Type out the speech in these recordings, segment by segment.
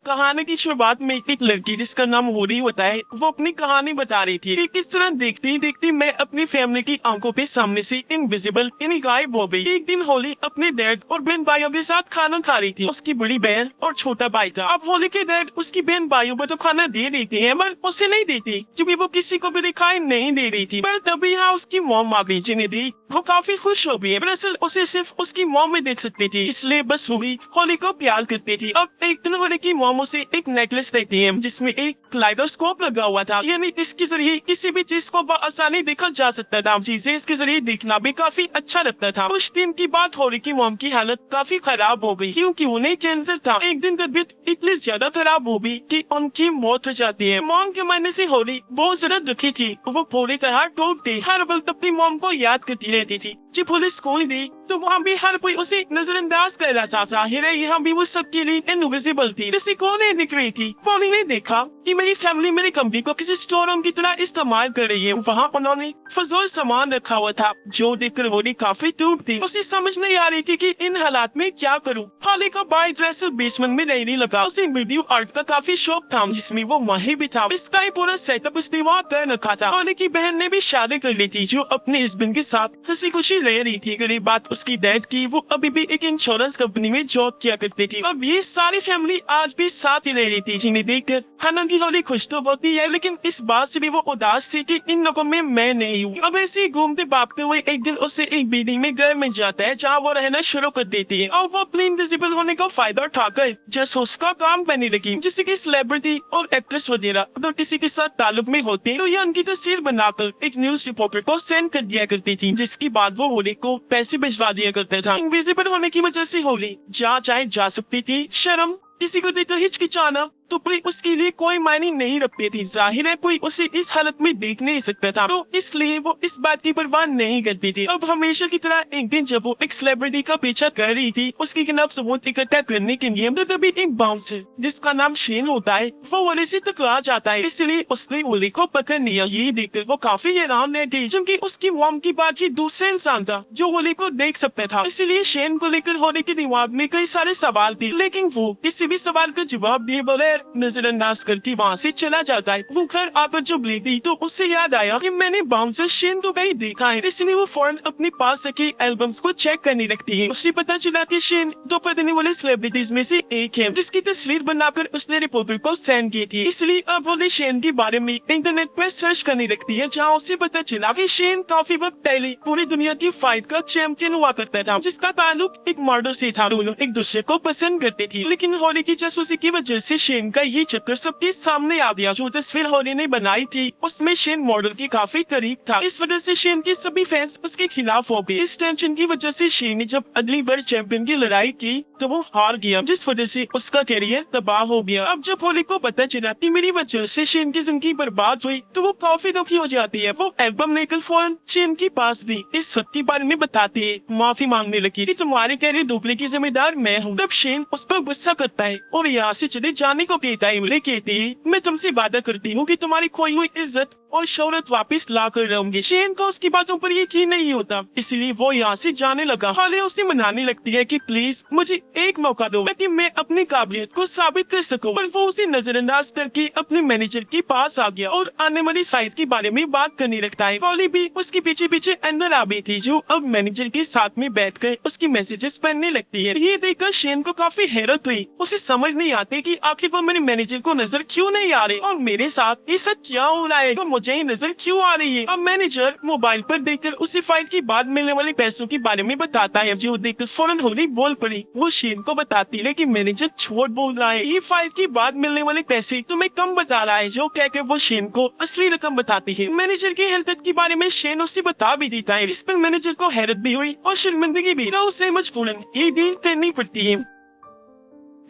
कहानी की शुरुआत में एक लड़की जिसका नाम होली होता है, वो अपनी कहानी बता रही थी कि किस तरह देखती देखती मैं अपनी फैमिली की आंखों के सामने से इनविजिबल यानी गायब हो गई। एक दिन होली अपने डैड और बहन भाइयों के साथ खाना खा रही थी। उसकी बड़ी बहन और छोटा भाई था। अब होली के डैड उसकी बहन भाइयों को तो खाना दे देते हैं पर उसे नहीं देती क्योंकि वो किसी को भी दिखाई नहीं दे रही थी। पर तभी यहाँ उसकी मॉम आ गई जिन्हें दी वो काफी खुश हो गई। दरअसल उसे सिर्फ उसकी मॉम में देख सकती थी, इसलिए बस होली को प्यार करती थी। अब एक दिन होली की मॉम उसे एक नेकलेस देती है जिसमें एक क्लाइडोस्कोप लगा हुआ था, यानी इसके जरिए किसी भी चीज को आसानी देखा जा सकता था। चीजें इसके जरिए देखना भी काफी अच्छा लगता था। कुछ दिन की बात होली की मॉम की हालत काफी खराब हो गई क्योंकि उन्हें कैंसर था। एक दिन तबीयत इतनी ज्यादा खराब हो गई कि उनकी मौत हो जाती है। मॉम के मरने से होली बहुत ज्यादा दुखी थी। वो पूरी तरह टूट गई। हर वक्त अपनी मॉम को याद करती रहती थी। जब पुलिस स्कूल दी तो वहाँ भी हर कोई उसे नजरअंदाज कर रहा था। जाहिर है यहाँ भी वो सबके लिए इनविजिबल थी। किसी को नहीं दिख रही थी। पॉली ने देखा कि मेरी फैमिली मेरी कंपनी को किसी स्टोर रूम की तरह इस्तेमाल कर रही है। वहाँ उन्होंने फजूल सामान रखा हुआ था जो देखकर होली काफी टूट थी। उसे समझ नहीं आ रही थी कि इन हालात में क्या करूँ। होली का बाय ड्रेसर बेसमेंट में रहने लगा। उसे वीडियो आर्ट का काफी शौक था जिसमें वो माहिर भी था। इसका ही पूरा सेटअप उसने वहाँ कर रखा था। होली की बहन ने भी शादी कर ली थी जो अपने हस्बैंड के साथ हंसी खुशी रह रही थी। गरीब बात उसकी डैड की, वो अभी भी एक इंश्योरेंस कंपनी में जॉब किया करती थी। अब ये सारी फैमिली आज भी साथ ही रह रही थी जिन्हें देखकर हालांकि होली खुश तो होती है लेकिन इस बात से भी वो उदास थी कि इन लोगों में मैं नहीं हूँ। अब ऐसे ही घूमते भागते हुए एक दिन उसे एक बिल्डिंग में घर मिल जाता है जहाँ वो रहना शुरू कर देती है और वो अपने इनविजिबल होने का फायदा उठाकर जासूस का काम करने लगी। जैसे कि सेलिब्रिटी और एक्ट्रेस वगैरह अगर किसी के साथ ताल्लुक में होते तो ये उनकी तस्वीर बनाकर एक न्यूज रिपोर्टर को सेंड कर दिया करती थी, जिसके बाद वो होली को पैसे भिजवा दिया करता था। इनविजिबल होने की वजह से होली जहाँ चाहे जा सकती थी। शर्म, किसी को देखकर हिचकिचाना तो कोई उसके लिए कोई मायने नहीं रखती थी। जाहिर है कोई उसे इस हालत में देख नहीं सकता था, तो इसलिए वो इस बात की परवाह नहीं करती थी। अब हमेशा की तरह एक दिन जब वो एक सेलिब्रिटी का पीछा कर रही थी उसके खिलाफ सबूत इकट्ठा करने के लिए, तभी एक बाउंसर जिसका नाम शेन होता है वो होली से टकरा जाता है, इसलिए उसने होली को पकड़ लिया। ये देखकर वो काफी हैरान रह गई क्योंकि उसकी मॉम की बात ही दूसरा इंसान था जो होली को देख सकता था। इसलिए शेन को लेकर होली के दिमाग में कई सारे सवाल थे लेकिन वो किसी भी सवाल का जवाब दिए बगैर नजरअंदाज करती वहाँ से चला जाता है। वो घर आकर जब लेती तो उससे याद आया कि मैंने बाउंसर शेन को कहीं देखा है, इसलिए वो फौरन अपने पास रखे एल्बम्स को चेक करने लगती है। उसे पता चला कि शेन दो पढ़ने वाले सेलिब्रिटीज में से एक है जिसकी तस्वीर बनाकर उसने रिपोर्टर को सेंड की थी। इसलिए अब वो शेन के बारे में इंटरनेट पर सर्च करने लगती है जहाँ उसे पता चला कि शेन काफी वक्त पहले पूरी दुनिया की फाइट का चैंपियन हुआ करता था जिसका ताल्लुक एक मर्डर से था। दोनों एक दूसरे को पसंद करते थे लेकिन होली की जासूसी की वजह से शेन का ये चक्कर सबके सामने आ गया। जो तस्वीर होली ने बनाई थी उसमें शेन मॉडल की काफी करीब था। इस वजह से शेन के सभी फैंस उसके खिलाफ हो गए। इस टेंशन की वजह से शेन ने जब अगली बार चैंपियन की लड़ाई की तो वो हार गया, जिस वजह से उसका कैरियर तबाह हो गया। अब जब होली को पता चला कि मेरी वजह से शेन की जिंदगी बर्बाद हुई तो वो काफी दुखी हो जाती है। वो एल्बम लेकर फौरन शेन के पास दी इस सब के बारे में बताती है, माफी मांगने लगी कि तुम्हारे कैरियर डूबने की जिम्मेदार मैं हूँ। तब शेन उस पर गुस्सा करता है और यहाँ से चले जाने को कहता है। कहती है मैं तुमसे वादा करती हूँ कि तुम्हारी खोई हुई इज्जत और शोहरत वापस ला कर रहूंगी। शेन को उसकी बातों पर यकीन नहीं होता, इसलिए वो यहाँ से जाने लगा। हाले उसे मनाने लगती है कि प्लीज मुझे एक मौका दो ताकि मैं अपनी काबिलियत को साबित कर सकूं। पर वो उसे नजरअंदाज करके अपने मैनेजर के पास आ गया और आने वाली फाइट के बारे में बात करने लगता है। होली भी उसके पीछे पीछे अंदर आ गई थी जो अब मैनेजर के साथ में बैठकर उसकी मैसेजेस पढ़ने लगती है। ये देखकर शेन को काफी हैरत हुई। उसे समझ नहीं आती कि आखिर वो मेरे मैनेजर को नजर क्यों नहीं आ रही और मेरे साथ ये सब क्या हो रहा है, तो मुझे नजर क्यों आ रही है। अब मैनेजर मोबाइल पर देखकर उसे फाइट के बाद मिलने वाले पैसों के बारे में बताता है जो देखकर फौरन होली बोल पड़ी। वो शेन को बताती है कि मैनेजर झूठ बोल रहा है, ये फाइट के बाद मिलने वाले पैसे तुम्हें कम बता रहा है। जो कहकर वो शेन को असली रकम बताती है। मैनेजर की हेल्थ के बारे में शेन उसे बता भी देता है। इस पर मैनेजर को हैरत भी हुई और शर्मिंदगी भी, उसे मजबूरन ये डील करनी पड़ती है।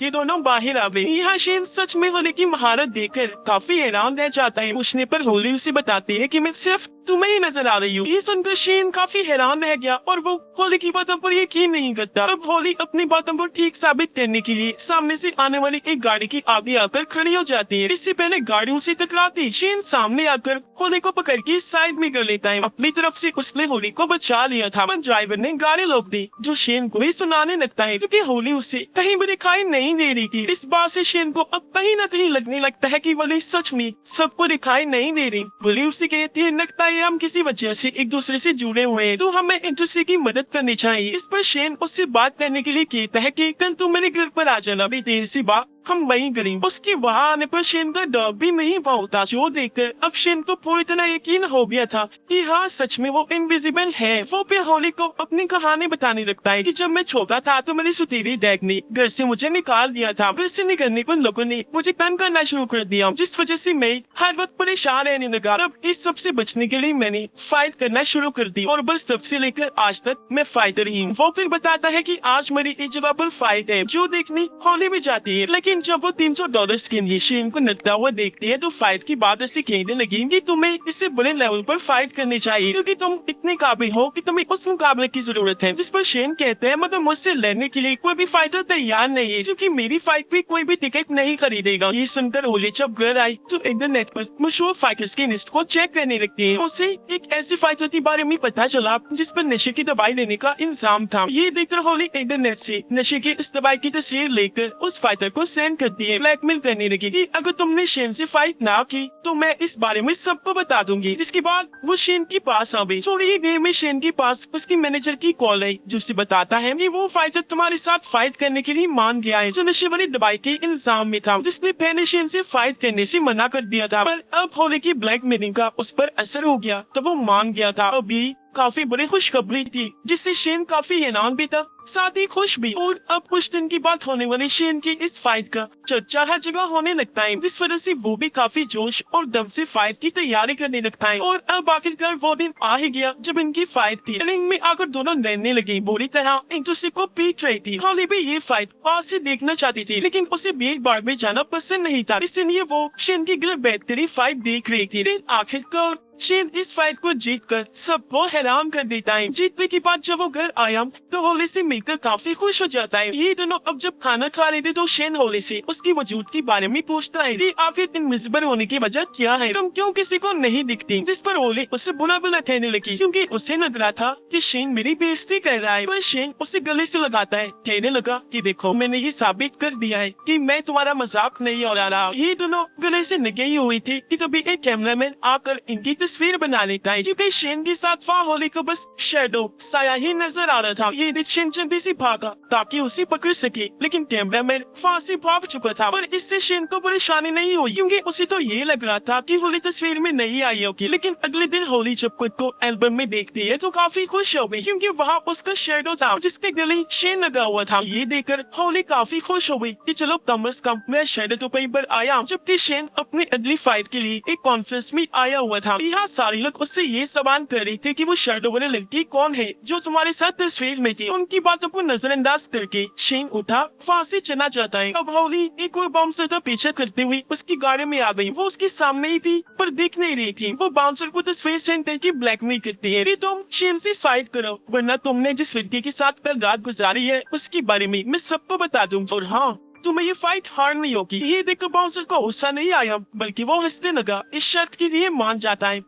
ये दोनों बाहर आ गए। यहाँ शेन सच में होली की महारत देखकर काफी हैरान रह जाता है। पूछने पर होली उसे बताती है कि मैं सिर्फ तुम्हें ही नजर आ रही हूँ। ये सुनकर शेन काफी हैरान रह गया और वो होली की बातों पर यकीन नहीं करता। अब होली अपनी बातों को ठीक साबित करने के लिए सामने से आने वाली एक गाड़ी की आगे आकर खड़ी हो जाती है। इससे पहले गाड़ियों से टकराती शेन सामने आकर होली को पकड़ के साइड में कर लेता है। अपनी तरफ से उसने होली को बचा लिया था, पर ड्राइवर ने गाड़ी रोक दी, जो शेन को ही सुनाने लगता है क्योंकि होली उसे कहीं भी दिखाई नहीं दे रही थी। इस बात से शेन को अब कहीं न कहीं लगने लगता है कि होली सच में सबको दिखाई नहीं दे रही। होली उसे कहती है, लगता है हम किसी वजह से एक दूसरे से जुड़े हुए हैं, तो हमें एक दूसरे की मदद करनी चाहिए। इस पर शेन उससे बात करने के लिए कहता है कि कल तू मेरे घर पर आ जाना, भी देर सी बात हम वहीं करेंगे। उसके वहाँ आने पर शेन का डर भी नहीं होता, जो देखकर अब शेन को पूरी तरह यकीन हो गया था कि हाँ सच में वो इनविजिबल है। वो फिर होली को अपनी कहानी बताने लगता है कि जब मैं छोटा था तो मेरी सुतीली डैड ने घर से मुझे निकाल दिया था। घर से निकलने पर लोगों ने मुझे तंग करना शुरू कर दिया, जिस वजह से मैं हर वक्त परेशान रहने लगा। अब इस सब से बचने के लिए मैंने फाइट करना शुरू कर दी और बस तब से लेकर आज तक मैं फाइटर ही हूँ। वो फिर बताता है कि आज मेरी एक जगह पर फाइट है जो देखने होली में जाती है, लेकिन जब वो $300 के लिए शेन को नचता हुआ देखती है तो फाइट की बात ऐसी कहने लगी कि तुम्हें इससे बड़े लेवल पर फाइट करनी चाहिए क्योंकि तुम इतने काबिल हो कि तुम्हें उस मुकाबले की जरूरत है। जिस पर शेन कहते हैं, मगर मुझसे लड़ने के लिए कोई भी फाइटर तैयार नहीं है क्योंकि मेरी फाइट भी कोई भी टिकट नहीं खरीदेगा। ये सुनकर होली जब घर आई तो इंटरनेट पर मशहूर फाइटर्स की लिस्ट को चेक करने लगती है। उसे एक ऐसे फाइटर के बारे में पता चला जिस पर नशे की दवाई लेने का इंतजाम था। ये देखकर होली इंटरनेट से नशे की इस दवाई की तस्वीर लेकर उस फाइटर को सेंड करती है। ब्लैकमेल करने लगी कि अगर तुमने शेन से फाइट ना की तो मैं इस बारे में सबको बता दूंगी। जिसके बाद वो शेन के पास आ गई। थोड़ी ही देर में शेन के पास उसकी मैनेजर की कॉल आई जो उसे बताता है कि वो फाइटर तुम्हारे साथ फाइट करने के लिए मान गया है, जो नशे वाली दवाई के इंतजाम में था, जिसने पहले शेन से फाइट करने से मना कर दिया था। पर अब होली की ब्लैकमेलिंग का उस पर असर हो गया तो वो मान गया था। अभी काफी बड़ी खुशखबरी थी जिससे शेन काफी हैरान भी था, साथ ही खुश भी। और अब कुछ दिन की बात होने वाली शेन की इस फाइट का चर्चा हर जगह होने लगता है, जिस वजह से वो भी काफी जोश और दम से फाइट की तैयारी करने लगता है। और अब आखिरकार वो दिन आ ही गया जब इनकी फाइट थी। रिंग में आकर दोनों लड़ने लगे, बुरी तरह एक दूसरे को पीट रही थी। होली भी ये फाइट पास से देखना चाहती थी, लेकिन उसे भीड़ भाड़ में जाना पसंद नहीं था, इसलिए वो शेन की घर बैठकर फाइट देख रही थी। आखिरकार शेन इस फाइट को जीतकर सबको हैरान कर देता है। जीतने के बाद जब वो घर आया तो होली से मिलकर काफी खुश हो जाता है। ये दोनों अब जब खाना खा रहे थे तो शेन होली से उसकी वजूद के बारे में पूछता है कि आखिर इनविजिबल होने की वजह क्या है, तुम क्यों किसी को नहीं दिखती। जिस पर होली उसे बुरा बुरा कहने लगी क्योंकि उसे लग रहा था कि शेन मेरी बेइज्जती कर रहा है। पर शेन उसे गले से लगाता है, कहने लगा कि देखो मैंने ये साबित कर दिया है कि मैं तुम्हारा मजाक नहीं उड़ा रहा। ये दोनों गले से लगे ही हुई थी कि तभी एक कैमरामैन आकर इनकी तस्वीर बना लेता है, क्योंकि शेन के साथ वहाँ होली को बस शैडो साया ही नजर आ रहा था। ये देख शेन जल्दी से भागा ताकि उसे पकड़ सके, लेकिन कैमरामैन वहाँ से भाग चुका था। पर इससे शेन को परेशानी नहीं हुई क्योंकि उसे तो ये लग रहा था कि होली तस्वीर में नहीं आई होगी। लेकिन अगले दिन होली जब खुद को एल्बम में देखती है तो काफी खुश हो गई क्योंकि वहाँ उसका शैडो था जिसके गले शेन लगा हुआ था। ये देखकर होली काफी खुश हो गई कि चलो कम से कम मैं शैडो तो कहीं पर आया, जबकि शेन अपनी अगली फाइट के लिए एक कॉन्फ्रेंस में आया हुआ था। यहाँ सारे लोग उससे ये सवाल कर रहे थे कि वो शैडो वाली लड़की कौन है जो तुम्हारे साथ तस्वीर में थी। उनकी बातों को नजरअंदाज करके शेन उठा वहाँ से चला जाता है। अब होली एक और बाउंसर का पीछा करते हुए उसकी गाड़ी में आ गई। वो उसके सामने ही थी पर दिख नहीं रही थी। वो बाउंसर को तस्वीर सेंड करके ब्लैकमेल करती है, तुम शेन से साइड करो वरना तुमने जिस लड़की के साथ कल रात गुजारी है उसके बारे में मैं सबको बता दूँ। और हाँ, तुम्हें ये फाइट हारनी होगी। ये देखकर बाउंसर को गुस्सा नहीं आया बल्कि वो हंसने लगा, इस शर्त के लिए मान जाता है।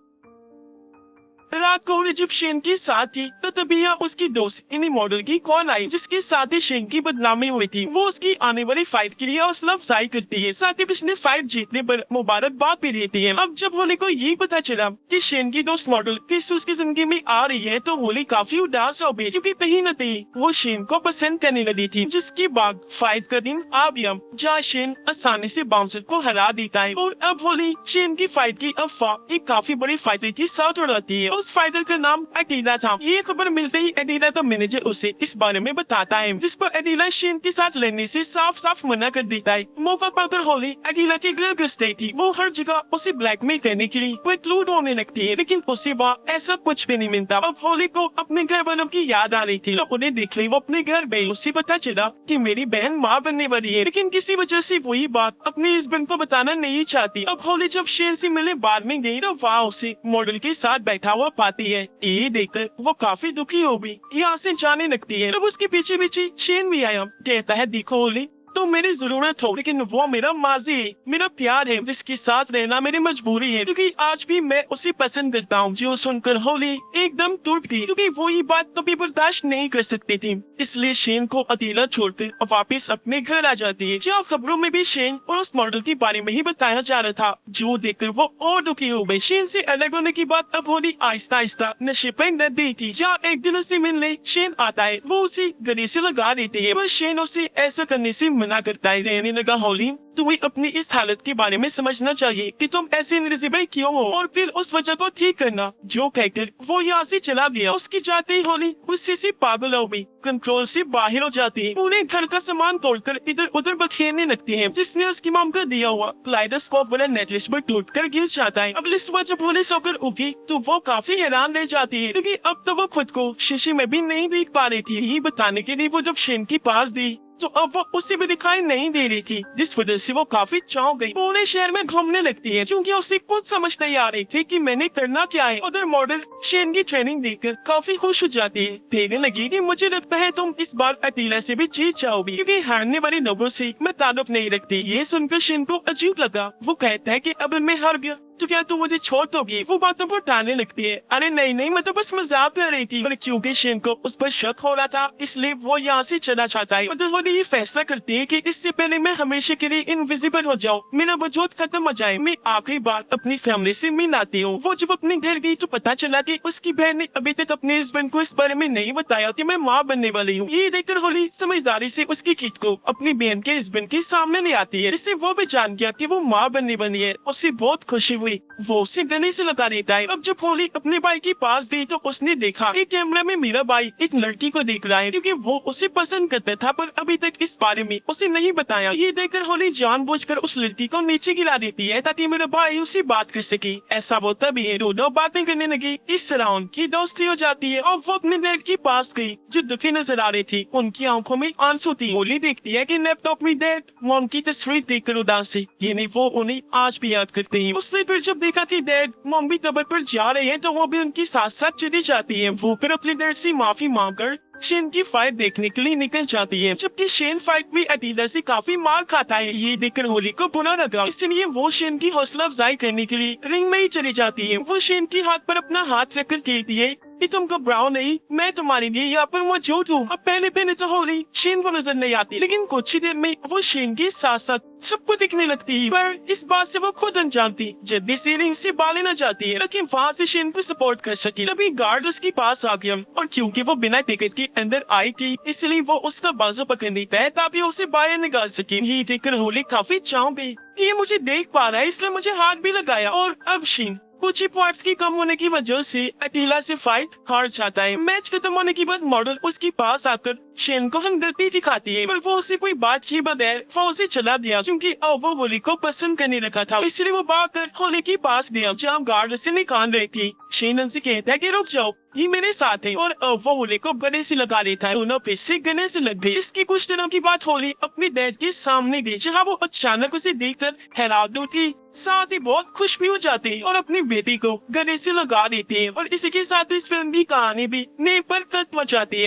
रात को उन्हें जब शेन के साथ थी तो तभी यहाँ उसकी दोस्त इन्हीं मॉडल की कॉल आई जिसके साथ ही शेन की बदनामी हुई थी। वो उसकी आने वाली फाइट के लिए हौसला अफजाई करती है, साथ ही पिछले फाइट जीतने पर मुबारकबाद भी देती है। अब जब होली को ये पता चला कि शेन की दोस्त मॉडल किस उसकी जिंदगी में आ रही है तो होली काफी उदास हो गई क्योंकि कहीं न कहीं वो शेन को पसंद करने लगी थी। जिसके बाद फाइट का दिन आ गया जहाँ शेन आसानी से बाउंसर को हरा देता है। और अब होली शेन की फाइट की अफवाह एक काफी बड़ी फाइटर की साथ उड़ाती है। उस फाइटर का नाम अटीला था। ये खबर मिलते ही अटीला का मैनेजर उसे इस बारे में बताता है, जिस पर अटीला शेन के साथ लड़ने से साफ साफ मना कर देता है। मौका पाकर होली अटीला की घर घुसती थी। वो हर जगह उसे ब्लैकमेल करने के लिए प्रेक्लूड होने लगती है, लेकिन उसे वहाँ ऐसा कुछ भी नहीं मिलता। अब होली को अपने घर वालों की याद आ रही थी। तो उन्हें देख रही वो अपने घर गई। उसे पता चला कि मेरी बहन माँ बनने वाली है, लेकिन किसी वजह से वही बात अपने हस्बैंड को बताना नहीं चाहती। अब होली जब शेन से मिलने बार में गई तो वहाँ उसे मॉडल के साथ बैठा हुआ पाती है। ये देखकर वो काफी दुखी हो गई, यहाँ से जाने लगती है। अब उसके पीछे पीछे शेन भी आया, कहता है देखो होली तो मेरी जरूरत हो, लेकिन वो मेरा माजी है, मेरा प्यार है, जिसके साथ रहना मेरी मजबूरी है, क्योंकि आज भी मैं उसे पसंद करता हूँ। जो सुनकर होली एकदम टूट गई, क्योंकि वो ये बात कभी बर्दाश्त नहीं कर सकती थी। इसलिए शेन को अकेला छोड़कर वापस अपने घर आ जाती है। जहाँ खबरों में भी शेन और उस मॉडल के बारे में ही बताया जा रहा था, जो देखकर वो और दुखी हो गई। शेन से अलग होने की बात अब होली आहिस्ता आहिस्ता नशे पर लग गई थी। जहाँ एक दिन उसे मिलने शेन आता है, वो उसे गले से लगा देती है, पर शेन उसे ऐसा करने से मना करता है। रहने लगा होली तुम्हें अपनी इस हालत के बारे में समझना चाहिए कि तुम ऐसे इनविजिबल क्यों हो, और फिर उस वजह को ठीक करना। जो कहकर वो यहाँ से चला गया। उसकी जाते ही होली गुस्से से पागल हो गई, कंट्रोल से बाहर हो जाती है। उन्हें घर का सामान तोड़कर इधर उधर बखेरने लगती है, जिसने उसकी मॉम को दिया हुआ क्लाइडोस्कोप वाला नेकलेस पर टूटकर गिर जाता है। अगली सुबह जब होली सोकर उठी तो वो काफी हैरान रह जाती है, क्योंकि अब तो वो खुद को शीशे में भी नहीं देख पा रही थी। ये बताने के लिए वो जब शेन के पास दी तो अब वो उसे भी दिखाई नहीं दे रही थी, जिस वजह से वो काफी चौंक गई। पूरे शहर में घूमने लगती है, क्योंकि उसे कुछ समझ नहीं आ रही थी कि मैंने करना क्या है। उधर मॉडल शेन की ट्रेनिंग देखकर काफी खुश हो जाती है। कहने लगी कि मुझे लगता है तुम इस बार अकेला से भी जीत जाओगी, क्योंकि हारने वाले लोगों से मैं ताल्लुक नहीं रखती। ये सुनकर शेन को अजीब लगा। वो कहता है कि अब मैं हार गया तो क्या तुम मुझे छोड़ दोगी? वो बातों पर टालने लगती है। अरे नहीं नहीं, मैं तो बस मजाक कर रही थी। पर क्योंकि शेन को उस पर शक हो रहा था, इसलिए वो यहाँ से चला चाहता है। मतलब वो ये फैसला करती है कि इससे पहले मैं हमेशा के लिए इनविजिबल हो जाऊँ, मेरा वजूद खत्म हो जाए, मैं आखिरी बार अपनी फैमिली से मिल आती हूँ। वो जब अपने घर गई तो पता चला कि उसकी बहन ने अभी तक अपने हस्बैंड को इस बारे में नहीं बताया कि मैं माँ बनने वाली हूँ। ये देखकर होली समझदारी से उसकी किट को अपनी बहन के हस्बैंड के सामने ले आती है, इससे वो भी जान गया कि वो माँ बनने वाली है। उससे बहुत खुशी हुई, वो उसे गले से लगा देता है। अब जब होली अपने भाई के पास गई तो उसने देखा कि कैमरा में मेरा भाई एक लड़की को देख रहा है, क्योंकि वो उसे पसंद करता था, पर अभी तक इस बारे में उसे नहीं बताया। ये देखकर होली जानबूझकर उस लड़की को नीचे गिरा देती है ताकि मेरा भाई उसे बात कर सके। ऐसा वो तभी है, दोनों बातें करने लगी। इस तरह उनकी दोस्ती हो जाती है और वो अपने डैड के पास गई, जो दुखी नजर आ रही थी। उनकी आंखों में आंसू थी। होली देखती है कि लैपटॉप में डैड मॉम की तस्वीर देखकर उदास है, यानी वो उन्हें आज भी याद करते हैं। उसने फिर जब देखा कि डैड मॉम भी कब्र पर जा रहे हैं तो वो भी उनके साथ साथ चली जाती है। वो फिर अपने डैड से माफी मांगकर शेन की फाइट देखने के लिए निकल जाती है, जबकि शेन फाइट में अटीला से काफी मार खाता है। ये देखकर होली को बुरा लगा, इसलिए वो शेन की हौसला अफजाई करने के लिए रिंग में ही चली जाती है। वो शेन के हाथ पर अपना हाथ रखकर कहती है कि तुम घबराओ नहीं, मैं तुम्हारे लिए यहाँ पर मौजूद हूँ। अब पहले पहले तो होली शेन को नजर नहीं आती, लेकिन कुछ ही देर में वो शेन के साथ साथ सबको दिखने लगती है। पर इस बात से वो खुद अनजान थी, जल्दी से रिंग से बाहर लेना चाहती है, लेकिन वहाँ से शेन को सपोर्ट कर सकी। तभी गार्ड उसके पास आ गया, और क्योंकि वो बिना टिकट के अंदर आई थी, इसलिए वो उसका बाजू पकड़ लेता है ताकि उसे बाहर निकाल सके। ये देखकर होली काफी चौंक गई कि ये मुझे देख पा रहा है, इसलिए मुझे हाथ भी लगाया। और अब शेन कुछ ही पॉइंट्स की कम होने की वजह से अकेला से फाइट हार जाता है। मैच खत्म होने के बाद मॉडल उसके पास आकर शेन को हमदर्दी दिखाती है, पर वो उसे कोई बात की बगैर वो उसे चला दिया, क्योंकि अब वो होली को पसंद करने लगा था। इसलिए वो भागकर होली के पास गया, जहाँ गार्ड से निकाल रही थी। शेन उनसे कहता है कि रुक जाओ, ये मेरे साथ है, और वो होली को गले से लगा देता है। दोनों फिर से गले से लग गए। इसकी कुछ दिनों की बात होली अपने डैड के सामने गई, जहाँ वो अचानक उसे देखकर हैरान होती, साथ ही बहुत खुश भी हो जाती है और अपनी बेटी को गले से लगा देती है। और इसी के साथ इस फिल्म की कहानी भी नए पर कट जाती है।